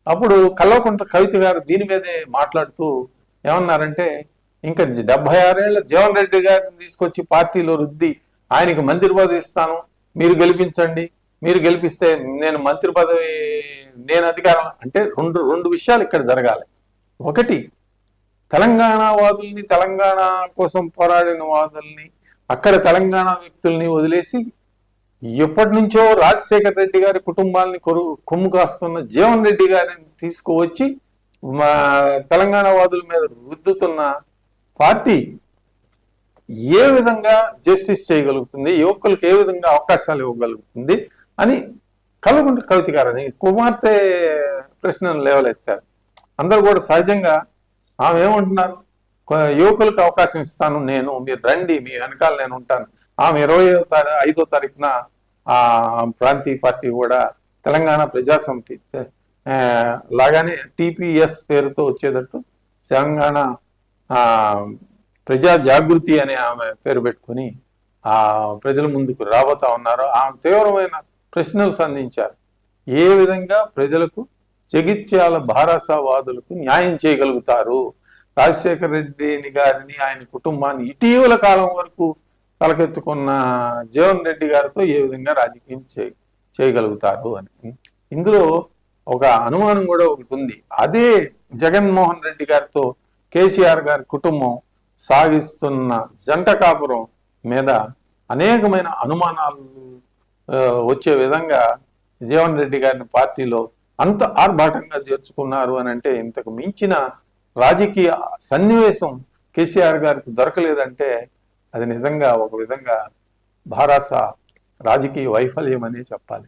అప్పుడు కల్వకుంట్ల కవిత గారు దీని మీదే మాట్లాడుతూ ఏమన్నారంటే, ఇంకా 76 ఏళ్ల జీవన్ రెడ్డి గారిని తీసుకొచ్చి పార్టీలో రుద్ది ఆయనకి మంత్రి పదవి ఇస్తాను, మీరు గెలిపించండి, మీరు గెలిపిస్తే నేను మంత్రి పదవి, నేను అధికారం అంటే రెండు రెండు విషయాలు ఇక్కడ జరగాలి. ఒకటి, తెలంగాణ వాదుల్ని, తెలంగాణ కోసం పోరాడిన వాదుల్ని, అక్కడ తెలంగాణ వ్యక్తుల్ని వదిలేసి ఎప్పటి నుంచో రాజశేఖర రెడ్డి గారి కుటుంబాలని కొమ్ము కాస్తున్న జీవన్ రెడ్డి గారిని తీసుకువచ్చి మా తెలంగాణ వాదుల మీద రుద్దుతున్న పార్టీ ఏ విధంగా జస్టిస్ చేయగలుగుతుంది, యువకులకు ఏ విధంగా అవకాశాలు ఇవ్వగలుగుతుంది అని కల్వకుంట్ల కవిత గారని కుమార్తె ప్రశ్నలు లేవలెత్తారు. అందరూ కూడా సహజంగా ఆమె ఏమంటున్నారు, యువకులకు అవకాశం ఇస్తాను నేను, మీరు రండి, మీ వెనకాల నేను ఉంటాను. ఆమె 25వ తారీఖున ఆ ప్రాంతీయ పార్టీ కూడా తెలంగాణ ప్రజాసమితి లాగానే టిపిఎస్ పేరుతో వచ్చేటట్టు తెలంగాణ ప్రజా జాగృతి అనే ఆమె పేరు పెట్టుకుని ఆ ప్రజల ముందుకు రాబోతా ఉన్నారు. ఆమె తీవ్రమైన ప్రశ్నలు సంధించారు. ఏ విధంగా ప్రజలకు జగిత్యాల భారసవాదులకు న్యాయం చేయగలుగుతారు, రాజశేఖర రెడ్డి గారిని ఆయన కుటుంబాన్ని ఇటీవల కాలం వరకు తలకెత్తుకున్న జీవన్ రెడ్డి గారితో ఏ విధంగా రాజకీయం చేయగలుగుతారు అని. ఇందులో ఒక అనుమానం కూడా ఒకటి ఉంది. అదే జగన్మోహన్ రెడ్డి గారితో కేసీఆర్ గారి కుటుంబం సాగిస్తున్న జంట కాపురం మీద అనేకమైన అనుమానాలు వచ్చే విధంగా జీవన్ రెడ్డి గారిని పార్టీలో అంత ఆర్భాటంగా చేర్చుకున్నారు అని అంటే, ఇంతకు మించిన రాజకీయ సన్నివేశం కేసీఆర్ గారికి దొరకలేదంటే అది నిజంగా ఒక విధంగా భారస రాజకీయ వైఫల్యం అనే చెప్పాలి.